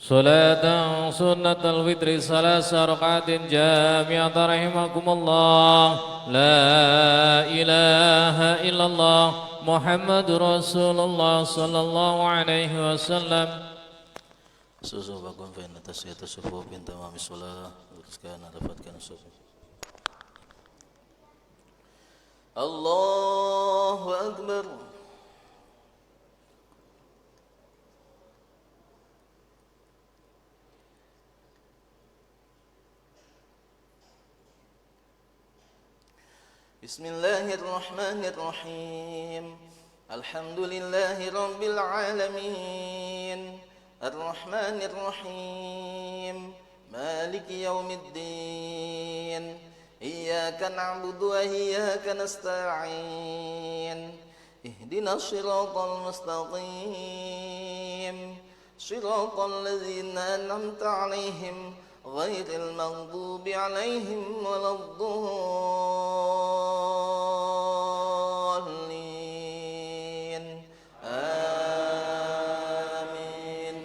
صلاة سنة الوتر ثلاث ركعات جامعة رحمكم الله. لا إله إلا الله محمد رسول الله صلى الله عليه وسلم. صفوفكم فإن تسوية الصفوف من تمام الصلاة وكان رفعتكم الصفوف. الله أكبر. بسم الله الرحمن الرحيم. الحمد لله رب العالمين الرحمن الرحيم مالك يوم الدين إياك نعبد وإياك نستعين اهدنا الصراط المستقيم صراط الذين أنعمت عليهم غير المغضوب عليهم ولا الضالين آمين.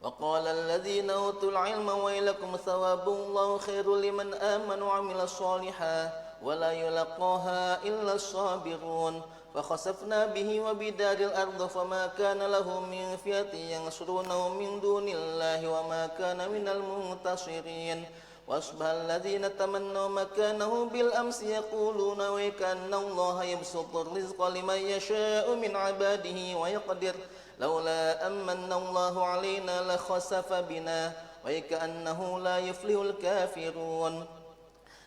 وقال الذين أوتوا العلم ويلكم ثواب الله خير لمن آمن وعمل صالحا ولا يلقاها إلا الصابرون. فخسفنا به وبدار الأرض فما كان له من فئة ينصرونه من دون الله وما كان من المنتصرين. وأصبح الذين تمنوا مكانه بالأمس يقولون وكأن الله يبسط الرزق لمن يشاء من عباده ويقدر لولا أمن الله علينا لخسف بنا وكأنه لا يفلح الكافرون.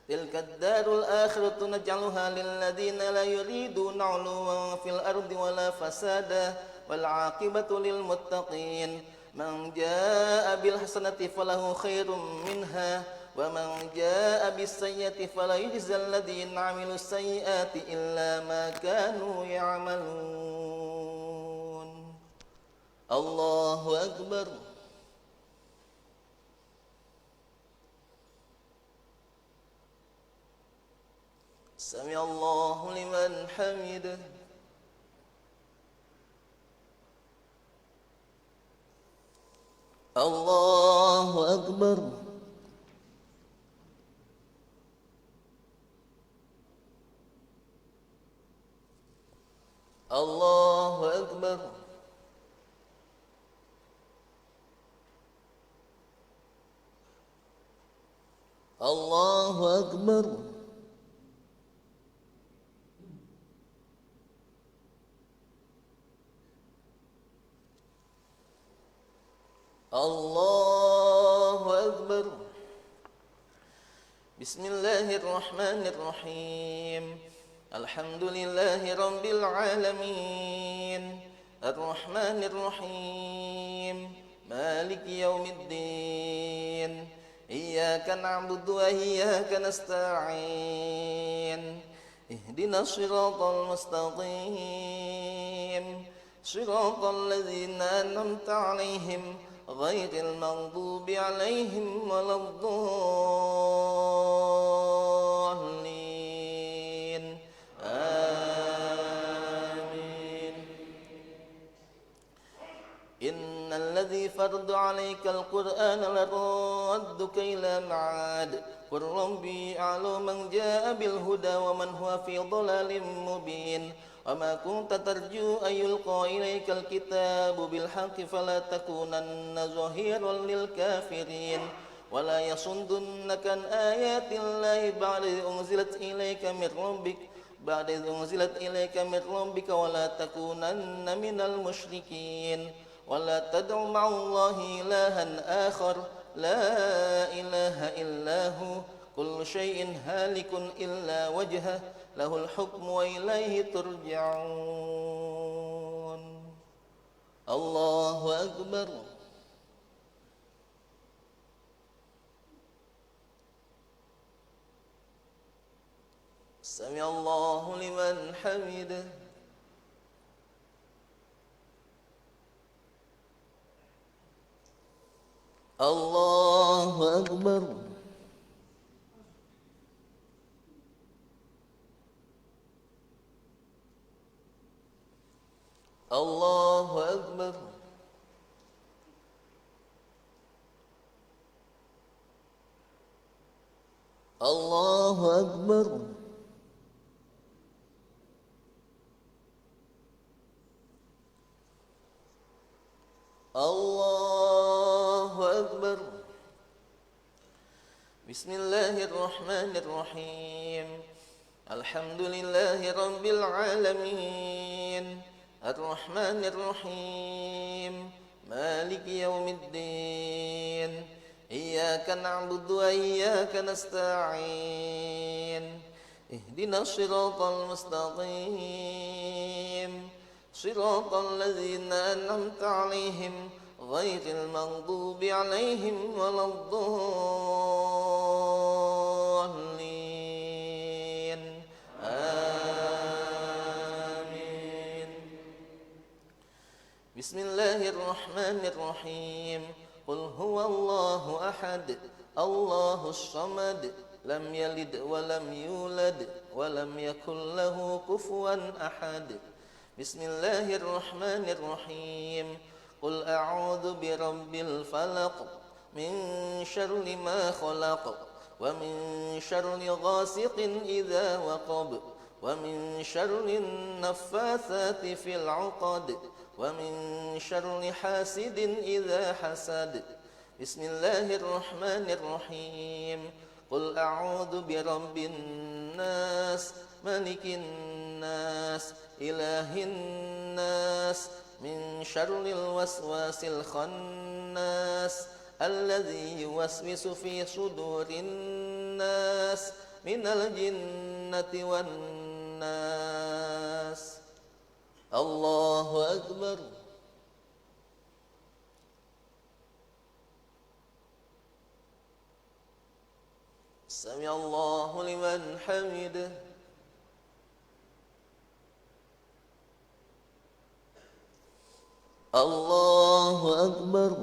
تلك الدار الآخرة نجعلها للذين لا يريدون علوا في الأرض ولا فسادا والعاقبة للمتقين. من جاء بالحسنة فله خير منها ومن جاء بالسيئة فلا يجزى الذين عملوا السيئات إلا ما كانوا يعملون. الله أكبر. سمع الله لمن حمده. الله أكبر. الله أكبر. الله أكبر. الله أكبر. بسم الله الرحمن الرحيم. الحمد لله رب العالمين الرحمن الرحيم مالك يوم الدين إياك نعبد وإياك نستعين اهدنا الصراط المستقيم صراط الذين أنعمت عليهم غير المغضوب عليهم ولا الضالين آمين. إن الذي فرض عليك القرآن لردك إلى معاد قل ربي أعلم من جاء بالهدى ومن هو في ضلال مبين وما كنت ترجو أن يلقى إليك الكتاب بالحق فلا تكونن ظهيرا للكافرين ولا يصدنك عن آيات الله بعد إذ أنزلت إليك من ربك ولا تكونن من المشركين ولا تدع مع الله إلها آخر لا إله إلا هو كل شيء هالك إلا وجهه له الحكم وإليه ترجعون. الله أكبر. سمع الله لمن حمده. الله أكبر. الله أكبر. الله أكبر. الله أكبر. بسم الله الرحمن الرحيم. الحمد لله رب العالمين الرحمن الرحيم مالك يوم الدين إياك نعبد وإياك نستعين اهدنا الصراط المستقيم صراط الذين أنعمت عليهم غير المغضوب عليهم ولا الضالين آمين. بسم الله الرحمن الرحيم. قل هو الله أحد الله الصمد لم يلد ولم يولد ولم يكن له كفوا أحد. بسم الله الرحمن الرحيم. قل أعوذ برب الفلق من شر ما خلق ومن شر غاسق إذا وقب ومن شر النفاثات في العقد ومن شر حاسد إذا حسد. بسم الله الرحمن الرحيم. قل أعوذ برب الناس ملك الناس إله الناس من شر الوسواس الخناس الذي يوسوس في صدور الناس من الجنة والناس. الله أكبر. سمع الله لمن حمده. الله أكبر.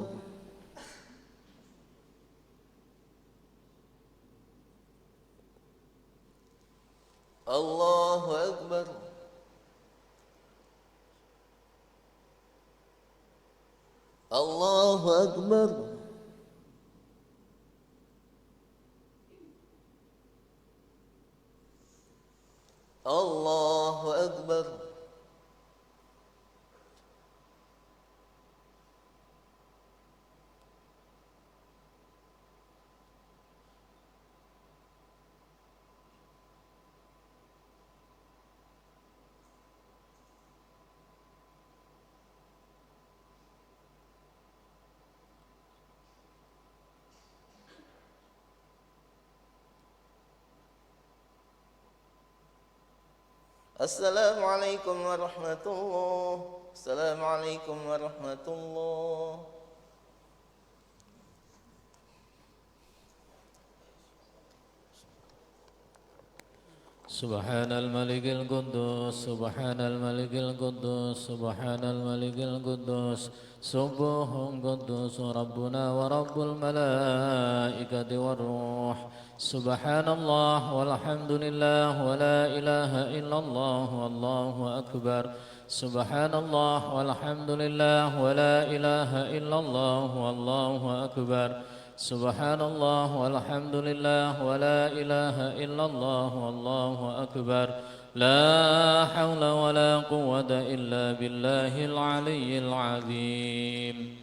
الله أكبر. الله أكبر. الله أكبر. السلام عليكم ورحمة الله. السلام عليكم ورحمة الله. سبحان الملك القدوس سبحان الملك القدوس سبحان الملك القدوس سبوح قدوس ربنا ورب الملائكة والروح سبحان الله والحمد لله ولا إله إلا الله والله أكبر سبحان الله والحمد لله ولا إله إلا الله والله أكبر سبحان الله والحمد لله ولا إله إلا الله والله أكبر لا حول ولا قوة إلا بالله العلي العظيم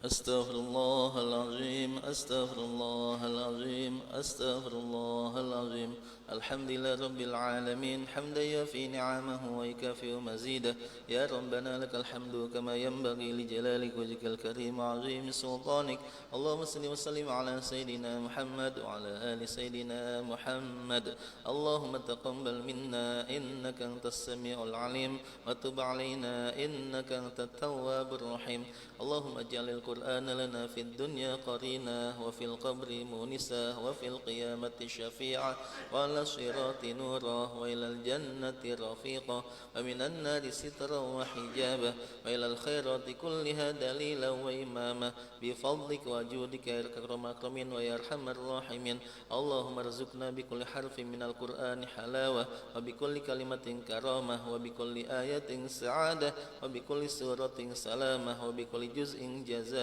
أستغفر الله العظيم. أستغفر الله العظيم. أستغفر الله العظيم. الحمد لله رب العالمين حمدا يفي نعمه ويكافئ مزيده. يا ربنا لك الحمد كما ينبغي لجلالك وجهك الكريم وعظيم سلطانك. اللهم صل وسلم على سيدنا محمد وعلى آل سيدنا محمد. اللهم تقبل منا إنك أنت السميع العليم وتب علينا إنك أنت التواب الرحيم. اللهم اجعل القرآن لنا في الدنيا قرينا وفي القبر مونسا وفي القيامة شفيعا وعلى الصراط نورا وإلى الجنة رفيقا ومن النار سترا وحجابا وإلى الخيرات كلها دليلا وإماما بفضلك وجودك يا أكرم الأكرمين ويا أرحم الراحمين. اللهم ارزقنا بكل حرف من القرآن حلاوة وبكل كلمة كرامة وبكل آية سعادة وبكل سورة سلامة وبكل جزء جزاء.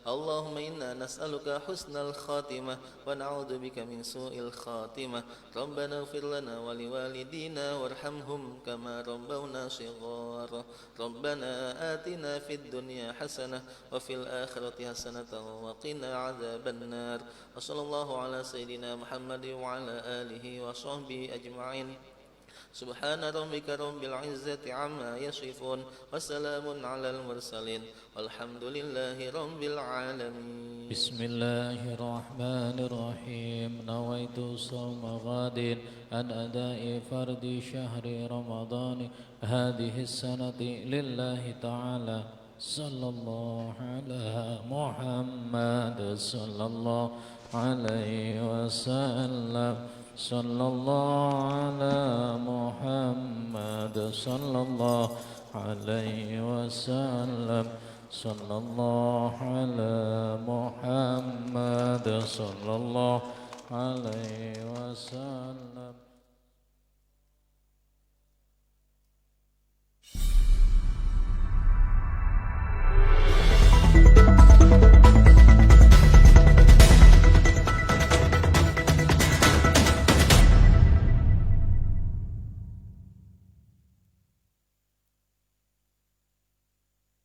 اللهم إنا نسألك حسن الخاتمة ونعوذ بك من سوء الخاتمة. ربنا اغفر لنا ولوالدينا وارحمهم كما ربونا صغارا. ربنا آتنا في الدنيا حسنة وفي الآخرة حسنة وقنا عذاب النار. وصلى الله على سيدنا محمد وعلى آله وصحبه أجمعين. سبحان ربك رب العزة عما يصفون وسلام على المرسلين والحمد لله رب العالمين. بسم الله الرحمن الرحيم نويت صوم غد عن أداء فرد شهر رمضان هذه السنة لله تعالى صلى الله على محمد صلى الله عليه وسلم صلى الله على محمد صلى الله عليه وسلم صلى الله على محمد صلى الله عليه وسلم.